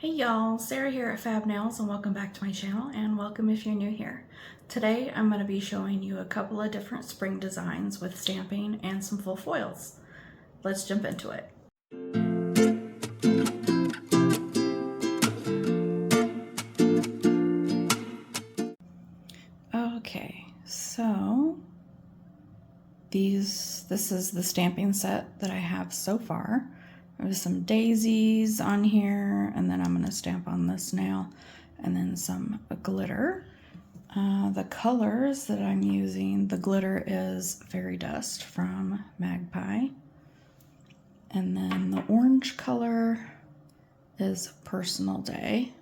Hey y'all, Sarah here at Fab Nails and welcome back to my channel and welcome if you're new here. Today I'm going to be showing you a couple of different spring designs with stamping and some full foils. Let's jump into it. Okay, so this is the stamping set that I have so far. There's some daisies on here, and then I'm going to stamp on this nail, and then some glitter. The colors that I'm using, the glitter is Fairy Dust from Magpie. And then the orange color is Personal Day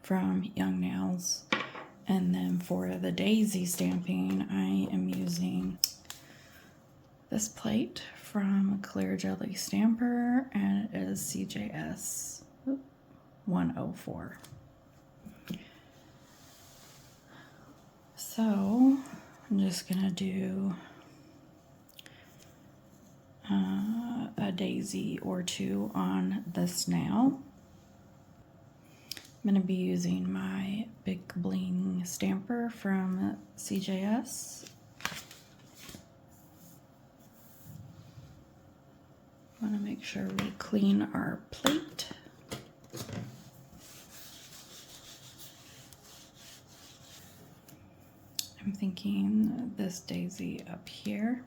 from Young Nails. And then for the daisy stamping, I am using this plate from Clear Jelly Stamper, and it is CJS 104. So I'm just gonna do a daisy or two on this nail. I'm gonna be using my Big Bling stamper from CJS. I want to make sure we clean our plate. I'm thinking this daisy up here.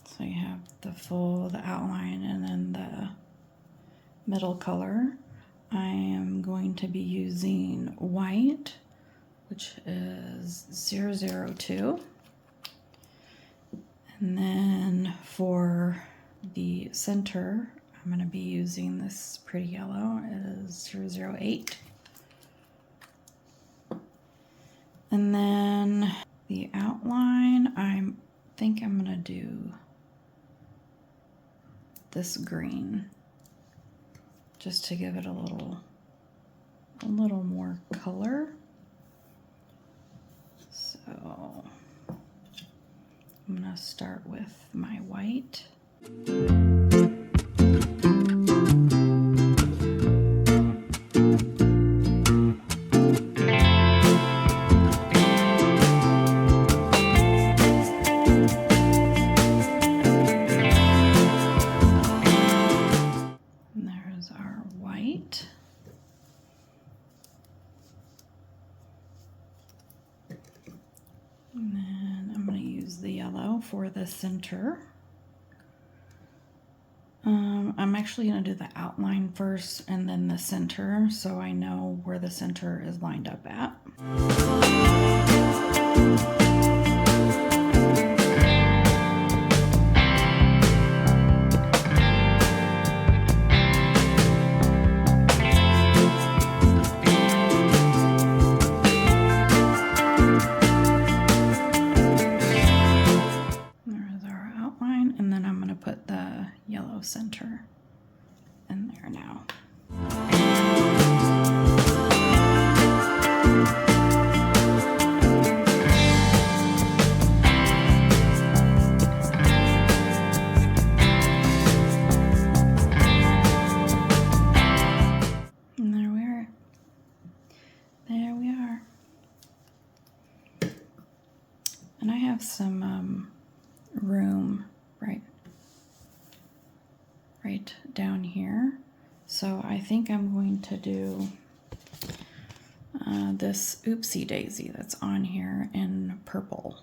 So you have the outline, and then the middle color. I am going to be using white, which is 002. And then for the center, I'm going to be using this pretty yellow. It is 008. And then the outline, I think I'm going to do this green, just to give it a little more color. So I'm gonna start with my white. And there's our white. And then I'm going to use the yellow for the center. I'm actually going to do the outline first and then the center, so I know where the center is lined up at. Center in there now. And there we are. There we are. And I have some room right down here, so I think I'm going to do this Oopsie Daisy that's on here in purple,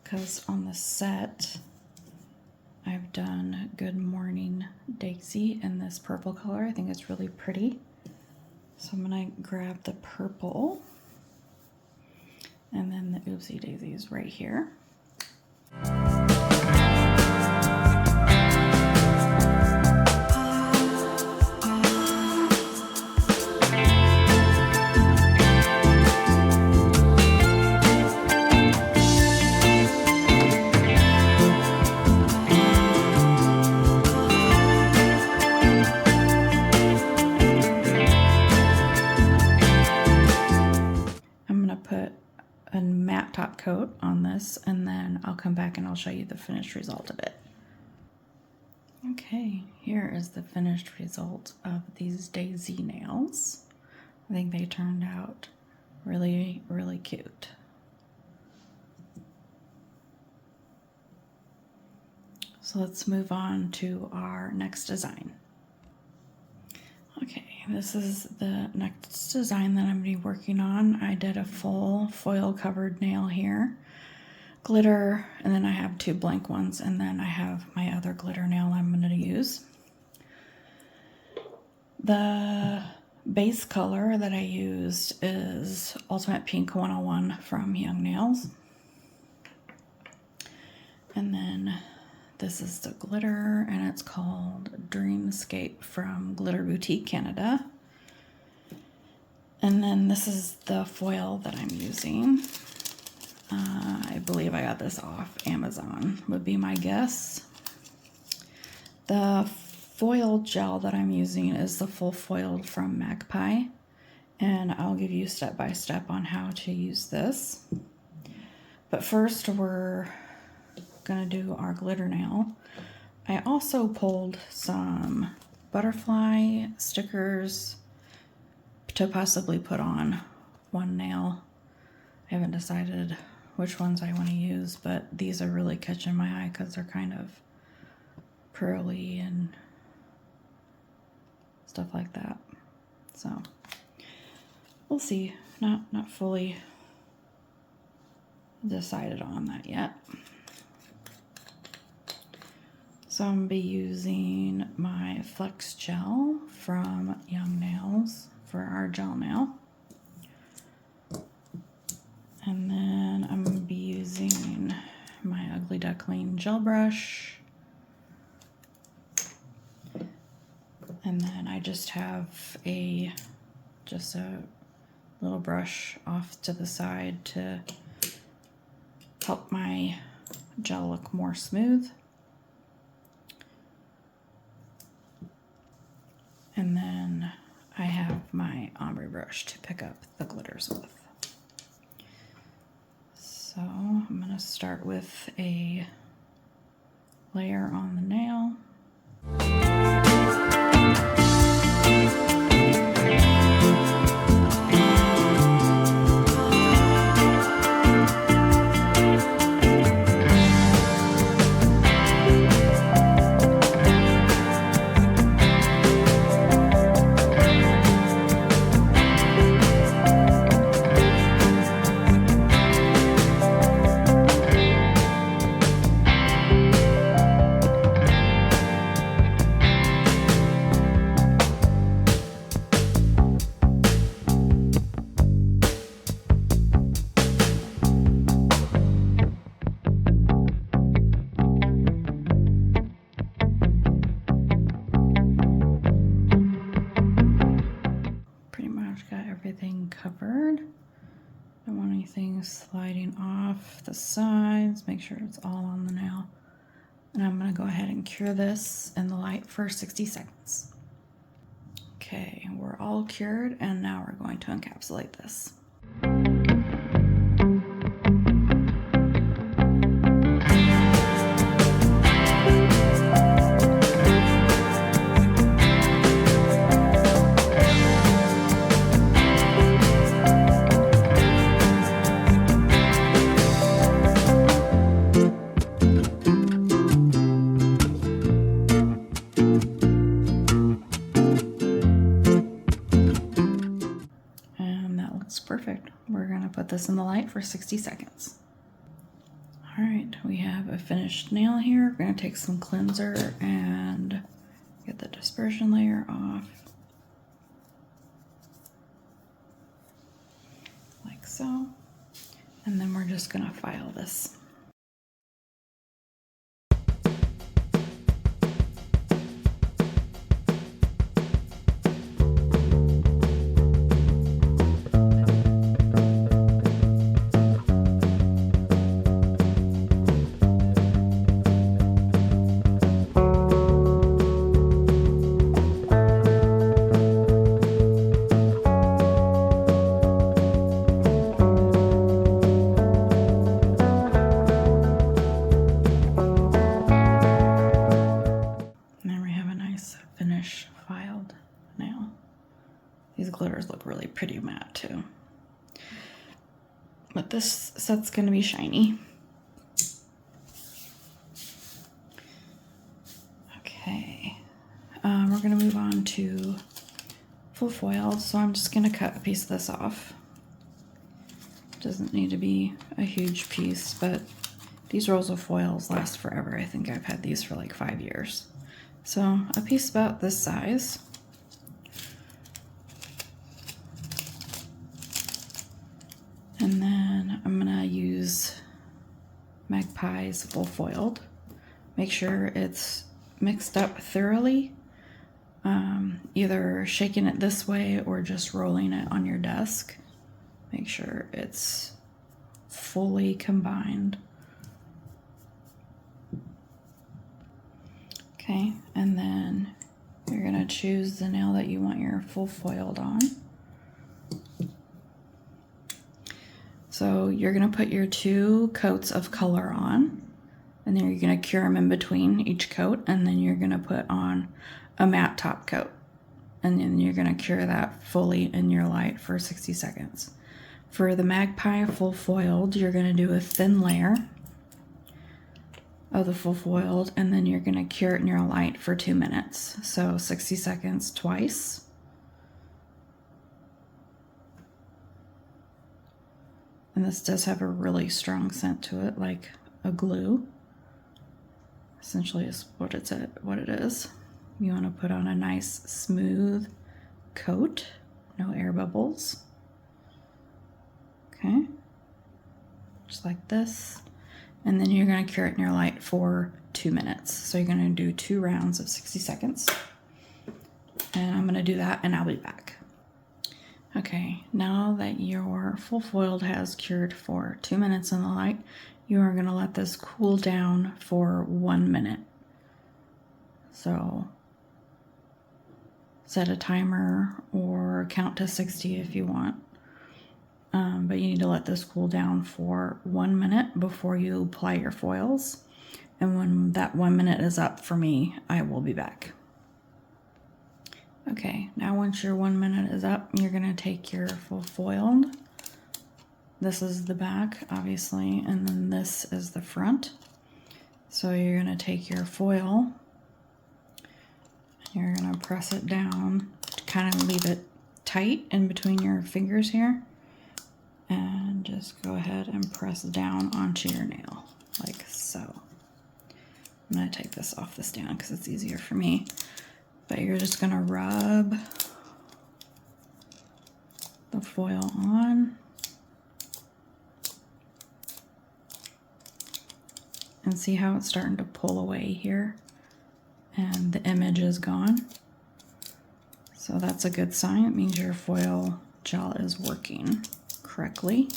because on the set I've done Good Morning Daisy in this purple color. I think it's really pretty, so I'm gonna grab the purple, and then the Oopsie Daisy is right here. A matte top coat on this, and then I'll come back and I'll show you the finished result of it. Okay, here is the finished result of these daisy nails. I think they turned out really, really cute. So let's move on to our next design. Okay, this is the next design that I'm going to be working on. I did a full foil covered nail here. Glitter, and then I have 2 blank ones, and then I have my other glitter nail I'm going to use. The base color that I used is Ultimate Pink 101 from Young Nails. And then this is the glitter, and it's called Dreamscape from Glitter Boutique Canada. And then this is the foil that I'm using. I believe I got this off Amazon, would be my guess. The foil gel that I'm using is the full foiled from Magpie, and I'll give you step by step on how to use this. But first we're gonna do our glitter nail. I also pulled some butterfly stickers to possibly put on one nail. I haven't decided which ones I want to use, but these are really catching my eye because they're kind of pearly and stuff like that. So we'll see. Not fully decided on that yet. So I'm gonna be using my Flex Gel from Young Nails for our gel nail. And then I'm going to be using my Ugly Duckling gel brush. And then I just have a little brush off to the side to help my gel look more smooth. And then I have my ombre brush to pick up the glitters with. So I'm going to start with a layer on the nail. Covered. Don't want anything sliding off the sides. Make sure it's all on the nail. And I'm going to go ahead and cure this in the light for 60 seconds. Okay, we're all cured, and now we're going to encapsulate this. Perfect. We're going to put this in the light for 60 seconds. All right, we have a finished nail here. We're going to take some cleanser and get the dispersion layer off. Like so. And then we're just going to file this. really pretty matte too. But this set's gonna be shiny. Okay, we're gonna move on to full foil, so I'm just gonna cut a piece of this off. Doesn't need to be a huge piece, but these rolls of foils last forever. I think I've had these for like 5 years. So a piece about this size. And then I'm gonna use Magpie's full foiled. Make sure it's mixed up thoroughly. Either shaking it this way or just rolling it on your desk. Make sure it's fully combined. Okay, and then you're gonna choose the nail that you want your full foiled on. So you're gonna put your 2 coats of color on, and then you're gonna cure them in between each coat, and then you're gonna put on a matte top coat. And then you're gonna cure that fully in your light for 60 seconds. For the Magpie full foiled, you're gonna do a thin layer of the full foiled, and then you're gonna cure it in your light for 2 minutes. So 60 seconds twice. And this does have a really strong scent to it, like a glue. Essentially is what it is. You want to put on a nice smooth coat, no air bubbles. Okay, just like this. And then you're going to cure it in your light for 2 minutes. So you're going to do 2 rounds of 60 seconds. And I'm going to do that and I'll be back. Okay, now that your full foiled has cured for 2 minutes in the light, you are going to let this cool down for 1 minute. So set a timer or count to 60 if you want. But you need to let this cool down for 1 minute before you apply your foils. And when that 1 minute is up for me, I will be back. Okay, now once your 1 minute is up, you're gonna take your full foiled. This is the back, obviously, and then this is the front. So you're gonna take your foil, you're gonna press it down to kind of leave it tight in between your fingers here. And just go ahead and press down onto your nail, like so. I'm gonna take this off the stand because it's easier for me. But you're just gonna rub the foil on. And see how it's starting to pull away here? And the image is gone. So that's a good sign. It means your foil gel is working correctly.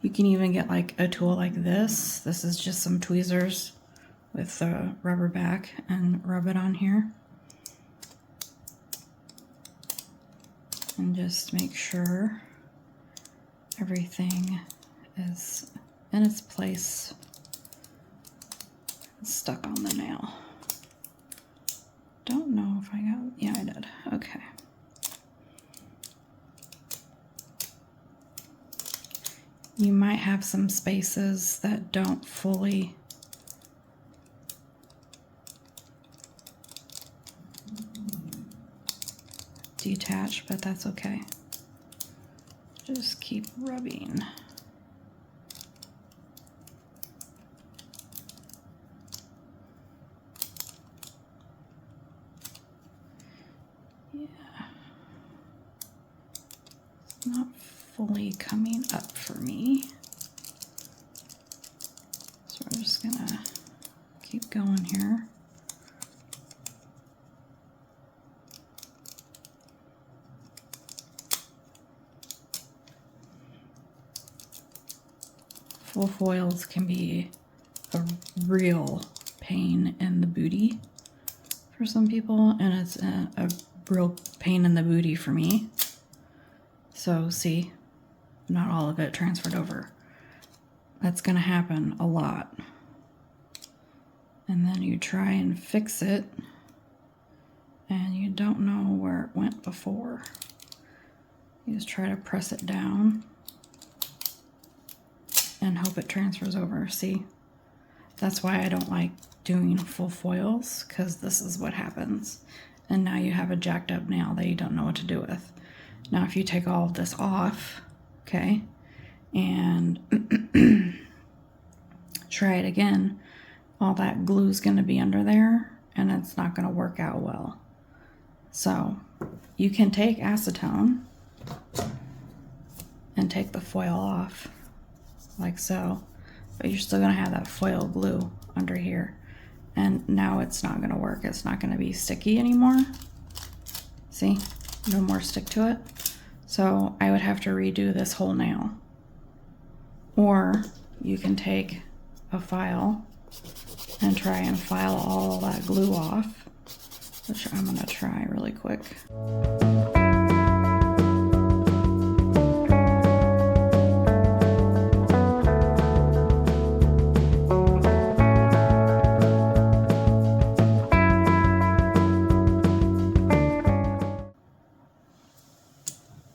You can even get like a tool like this. This is just some tweezers with the rubber back and rub it on here. And just make sure everything is in its place. It's stuck on the nail. Don't know if I got, yeah, I did. Okay. You might have some spaces that don't fully detach, but that's okay. Just keep rubbing. Yeah. It's not fully coming up for me. So we're just gonna keep going here. Full foils can be a real pain in the booty for some people, and it's a real pain in the booty for me. So see, not all of it transferred over. That's gonna happen a lot. And then you try and fix it, and you don't know where it went before. You just try to press it down and hope it transfers over. See, that's why I don't like doing full foils, because this is what happens. And now you have a jacked up nail that you don't know what to do with. Now if you take all of this off, okay, and try it again, all that glue is going to be under there and it's not going to work out well. So you can take acetone and take the foil off like so, but you're still going to have that foil glue under here, and now it's not going to work. It's not going to be sticky anymore. See, no more stick to it. So I would have to redo this whole nail. Or you can take a file and try and file all that glue off, which I'm gonna try really quick.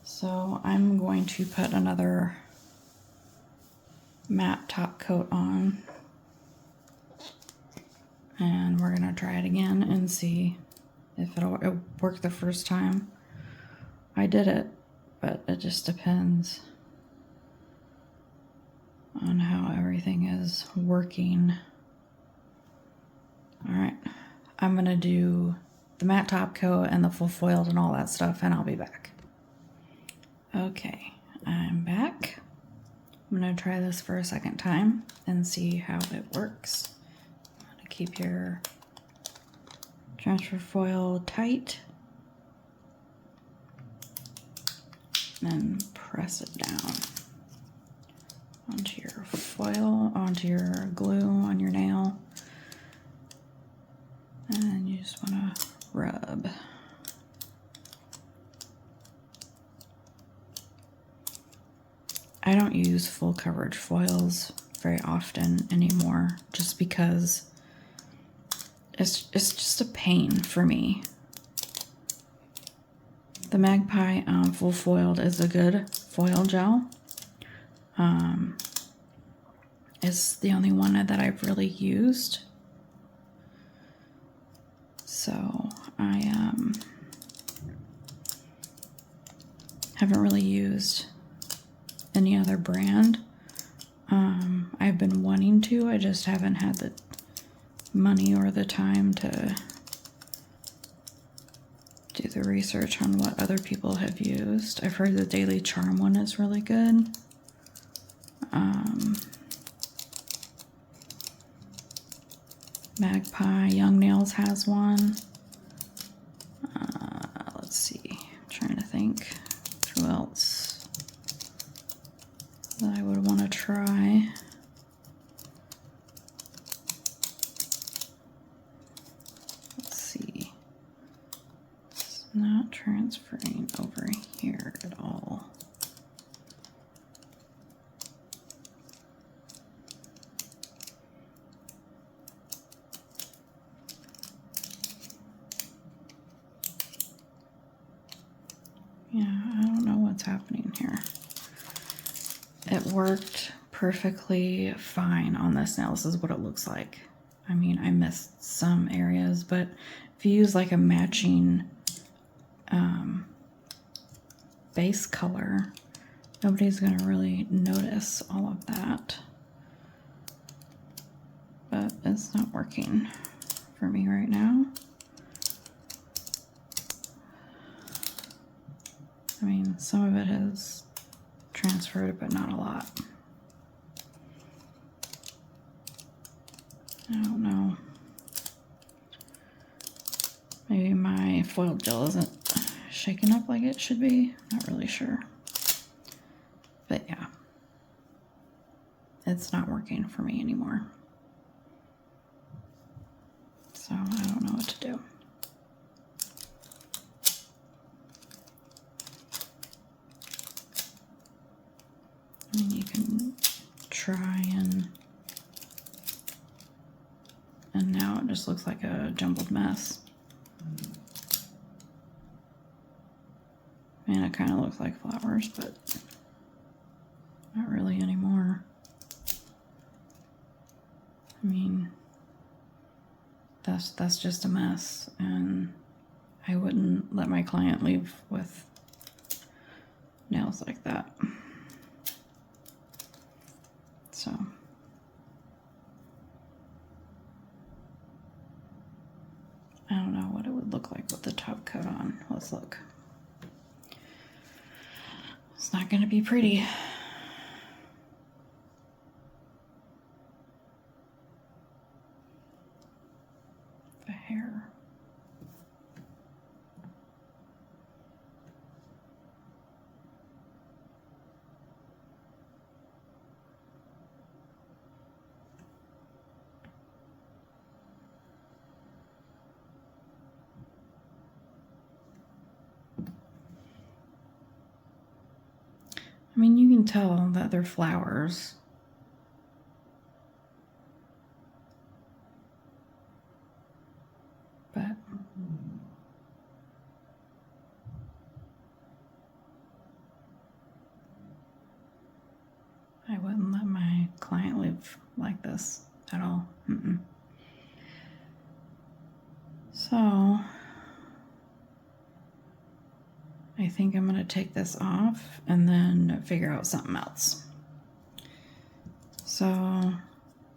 So I'm going to put another matte top coat on, and we're gonna try it again and see if it'll work the first time. I did it, but it just depends on how everything is working. All right, I'm gonna do the matte top coat and the full foiled and all that stuff, and I'll be back. Okay, I'm back. I'm gonna try this for a second time and see how it works. I'm gonna keep your transfer foil tight and press it down onto your foil, onto your glue on your nail, and then you just wanna rub. I don't use full coverage foils very often anymore, just because it's just a pain for me. The Magpie full foiled is a good foil gel. It's the only one that I've really used. So I haven't really used any other brand. I've been wanting to, I just haven't had the money or the time to do the research on what other people have used. I've heard the Daily Charm one is really good. Magpie Young Nails has one. Let's see, I'm trying to think who else that I would want to try. Let's see. It's not transferring over here at all. Yeah, I don't know what's happening here. It worked perfectly fine on this nail. This is what it looks like. I mean, I missed some areas, but if you use like a matching base color, nobody's gonna really notice all of that. But it's not working for me right now. I mean, some of it has transferred, but not a lot. I don't know. Maybe my foiled gel isn't shaken up like it should be. Not really sure. But yeah, it's not working for me anymore. So I don't know what to do. I mean, you can try and now it just looks like a jumbled mess. Man, that kind of looks like flowers, but not really anymore. I mean, that's just a mess, and I wouldn't let my client leave with nails like that. So I don't know what it would look like with the top coat on. Let's look. It's not going to be pretty. The hair. I mean, you can tell that they're flowers. But I wouldn't let my client live like this at all. So I think I'm going to take this off and then figure out something else. So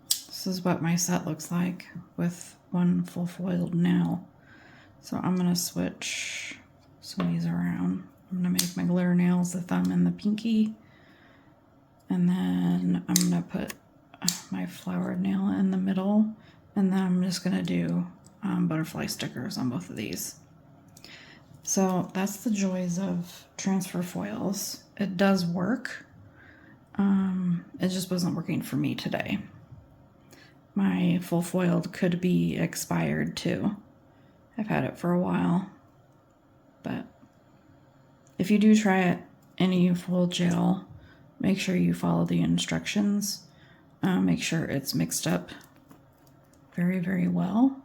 this is what my set looks like with one full foiled nail. So I'm going to switch some of these around. I'm going to make my glitter nails the thumb and the pinky. And then I'm going to put my flowered nail in the middle. And then I'm just going to do butterfly stickers on both of these. So that's the joys of transfer foils. It does work. It just wasn't working for me today. My full foiled could be expired too. I've had it for a while. But if you do try it any full gel, make sure you follow the instructions. Make sure it's mixed up very, very well.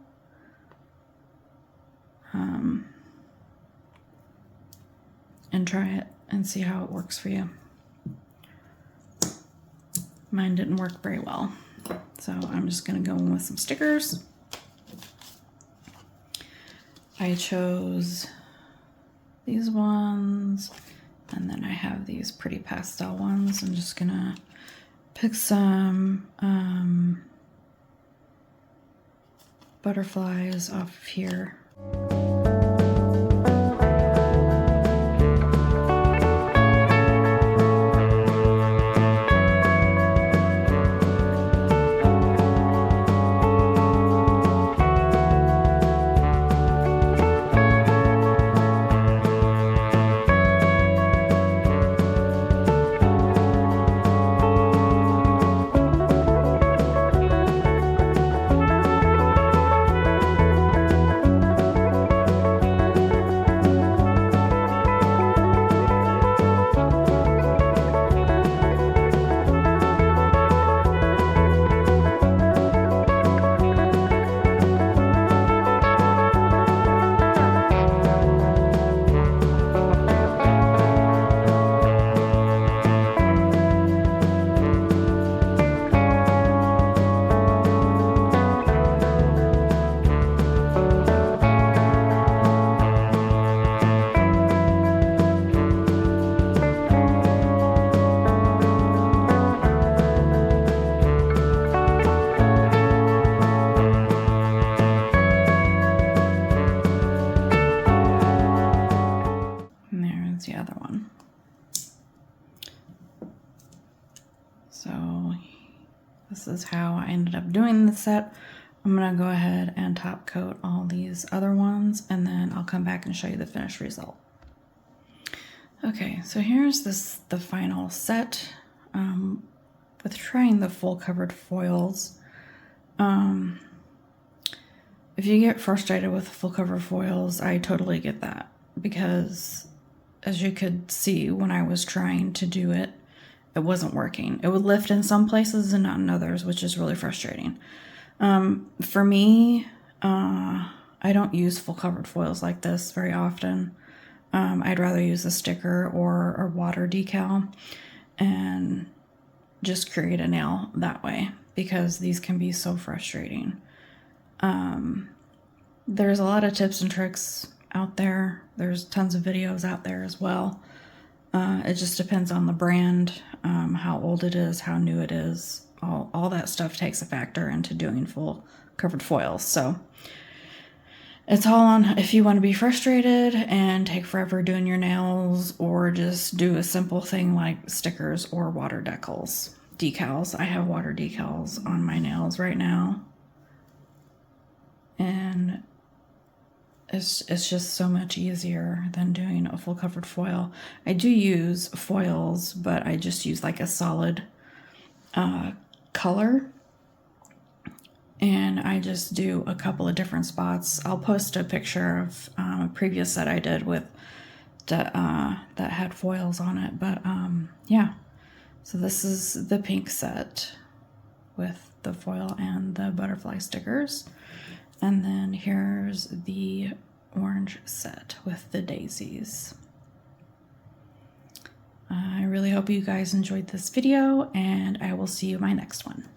And try it and see how it works for you. Mine didn't work very well. So I'm just going to go in with some stickers. I chose these ones, and then I have these pretty pastel ones. I'm just going to pick some butterflies off of here. The other one. So this is how I ended up doing the set. I'm gonna go ahead and top coat all these other ones, and then I'll come back and show you the finished result. Okay, so here's the final set. With trying the full covered foils, if you get frustrated with full cover foils, I totally get that, because as you could see when I was trying to do it, it wasn't working. It would lift in some places and not in others, which is really frustrating. For me, I don't use full covered foils like this very often. I'd rather use a sticker or a water decal and just create a nail that way, because these can be so frustrating. There's a lot of tips and tricks out there. There's tons of videos out there as well. It just depends on the brand, how old it is, how new it is. All that stuff takes a factor into doing full covered foils. So it's all on if you want to be frustrated and take forever doing your nails, or just do a simple thing like stickers or water decals. I have water decals on my nails right now, and it's just so much easier than doing a full covered foil. I do use foils, but I just use like a solid color, and I just do a couple of different spots. I'll post a picture of a previous set I did with that had foils on it, but yeah. So this is the pink set with the foil and the butterfly stickers. And then here's the orange set with the daisies. I really hope you guys enjoyed this video, and I will see you in my next one.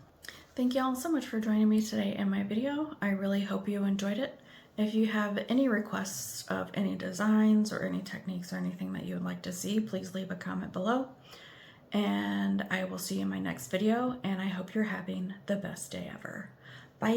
Thank you all so much for joining me today in my video. I really hope you enjoyed it. If you have any requests of any designs or any techniques or anything that you would like to see, please leave a comment below. And I will see you in my next video, and I hope you're having the best day ever. Bye.